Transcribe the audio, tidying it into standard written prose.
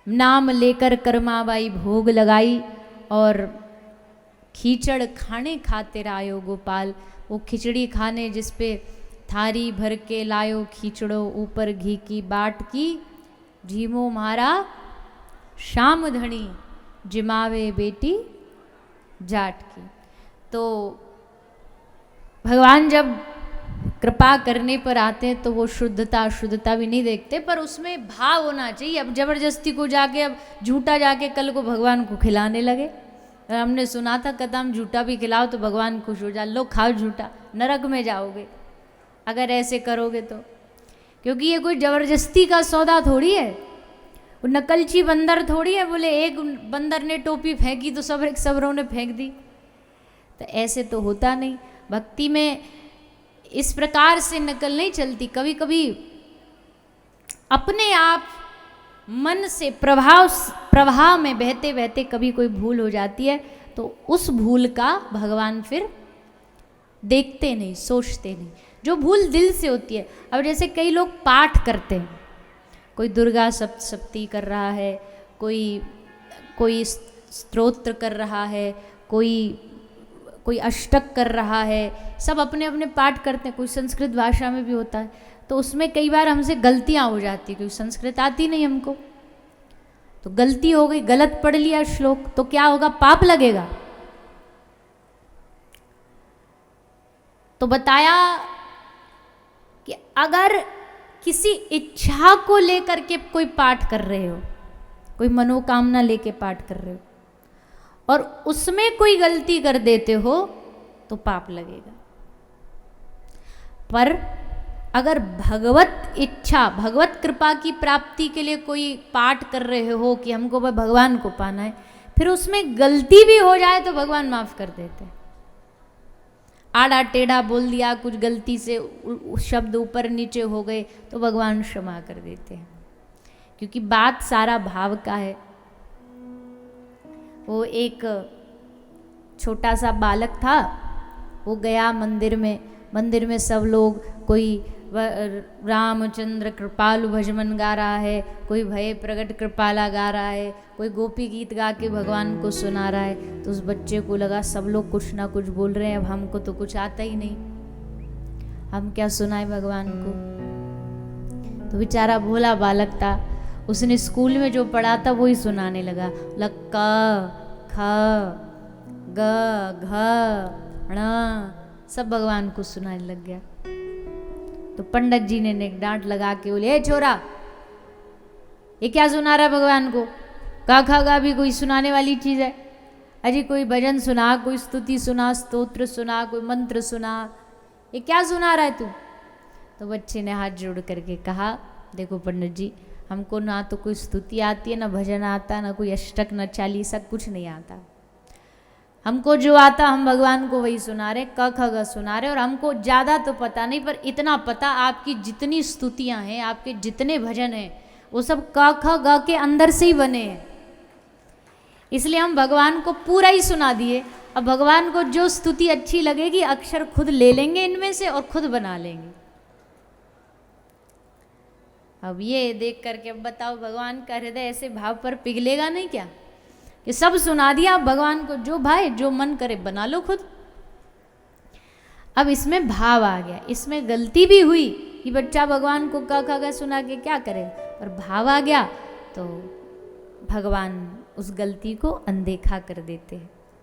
नाम लेकर कर्माबाई भोग लगाई और खीचड़ खाने खातिर आयो गोपाल। वो खिचड़ी खाने जिस पे थारी भर के लायो खींचड़ो, ऊपर घी की बाट की, झीमो मारा शाम धनी, जिमावे बेटी जाट की। तो भगवान जब कृपा करने पर आते हैं तो वो शुद्धता अशुद्धता भी नहीं देखते, पर उसमें भाव होना चाहिए। अब जबरदस्ती को जाके, अब झूठा जाके कल को भगवान को खिलाने लगे। हमने सुना था कदम झूठा भी खिलाओ तो भगवान खुश हो जाए, लो खाओ झूठा, नरक में जाओगे अगर ऐसे करोगे तो। क्योंकि ये कोई जबरदस्ती का सौदा थोड़ी है, वो नकलची बंदर थोड़ी है, बोले एक बंदर ने टोपी फेंकी तो सबरों ने फेंक दी, तो ऐसे तो होता नहीं। भक्ति में इस प्रकार से नकल नहीं चलती। कभी कभी अपने आप मन से प्रभाव में बहते बहते कभी कोई भूल हो जाती है, तो उस भूल का भगवान फिर देखते नहीं, सोचते नहीं। जो भूल दिल से होती है, अब जैसे कई लोग पाठ करते हैं, कोई दुर्गा सप्तशती कर रहा है, कोई स्तोत्र कर रहा है, कोई अष्टक कर रहा है, सब अपने अपने पाठ करते हैं। कोई संस्कृत भाषा में भी होता है, तो उसमें कई बार हमसे गलतियां हो जाती, क्योंकि संस्कृत आती नहीं हमको, तो गलती हो गई, गलत पढ़ लिया श्लोक, तो क्या होगा, पाप लगेगा। तो बताया कि अगर किसी इच्छा को लेकर के कोई पाठ कर रहे हो, कोई मनोकामना लेके पाठ कर रहे हो और उसमें कोई गलती कर देते हो तो पाप लगेगा। पर अगर भगवत इच्छा, भगवत कृपा की प्राप्ति के लिए कोई पाठ कर रहे हो कि हमको भगवान को पाना है, फिर उसमें गलती भी हो जाए तो भगवान माफ कर देते हैं। आड़ा टेढ़ा बोल दिया, कुछ गलती से शब्द ऊपर नीचे हो गए तो भगवान क्षमा कर देते हैं, क्योंकि बात सारा भाव का है। वो एक छोटा सा बालक था, वो गया मंदिर में सब लोग, कोई रामचंद्र कृपालु भजमन गा रहा है, कोई भय प्रगट कृपाला गा रहा है, कोई गोपी गीत गा के भगवान को सुना रहा है। तो उस बच्चे को लगा सब लोग कुछ ना कुछ बोल रहे हैं, अब हमको तो कुछ आता ही नहीं, हम क्या सुनाए भगवान को। तो बेचारा भोला बालक था, उसने स्कूल में जो पढ़ा था वही सुनाने लगा, लक्का ख ग घ ण, सब भगवान को सुनाने लग गया। तो पंडित जी ने एक डांट लगा के बोले, ए छोरा, ये क्या सुना रहा है भगवान को, का खा गा भी कोई सुनाने वाली चीज है? अजी कोई भजन सुना, कोई स्तुति सुना, स्तोत्र सुना, कोई मंत्र सुना, ये क्या सुना रहा है तू? तो बच्चे ने हाथ जोड़ करके कहा, देखो पंडित जी, हमको ना तो कोई स्तुति आती है, ना भजन आता, ना कोई अष्टक, ना चालीसा, कुछ नहीं आता। हमको जो आता हम भगवान को वही सुना रहे, क ख ग सुना रहे, और हमको ज़्यादा तो पता नहीं, पर इतना पता आपकी जितनी स्तुतियाँ हैं, आपके जितने भजन हैं, वो सब क ख ग के अंदर से ही बने हैं। इसलिए हम भगवान को पूरा ही सुना दिए। अब भगवान को जो स्तुति अच्छी लगेगी, अक्षर खुद ले लेंगे इनमें से और खुद बना लेंगे। अब ये देख करके अब बताओ, भगवान का हृदय ऐसे भाव पर पिघलेगा नहीं क्या कि सब सुना दिया, अब भगवान को जो भाई जो मन करे बना लो खुद। अब इसमें भाव आ गया, इसमें गलती भी हुई कि बच्चा भगवान को क ख ग सुना के क्या करे, पर भाव आ गया तो भगवान उस गलती को अनदेखा कर देते हैं।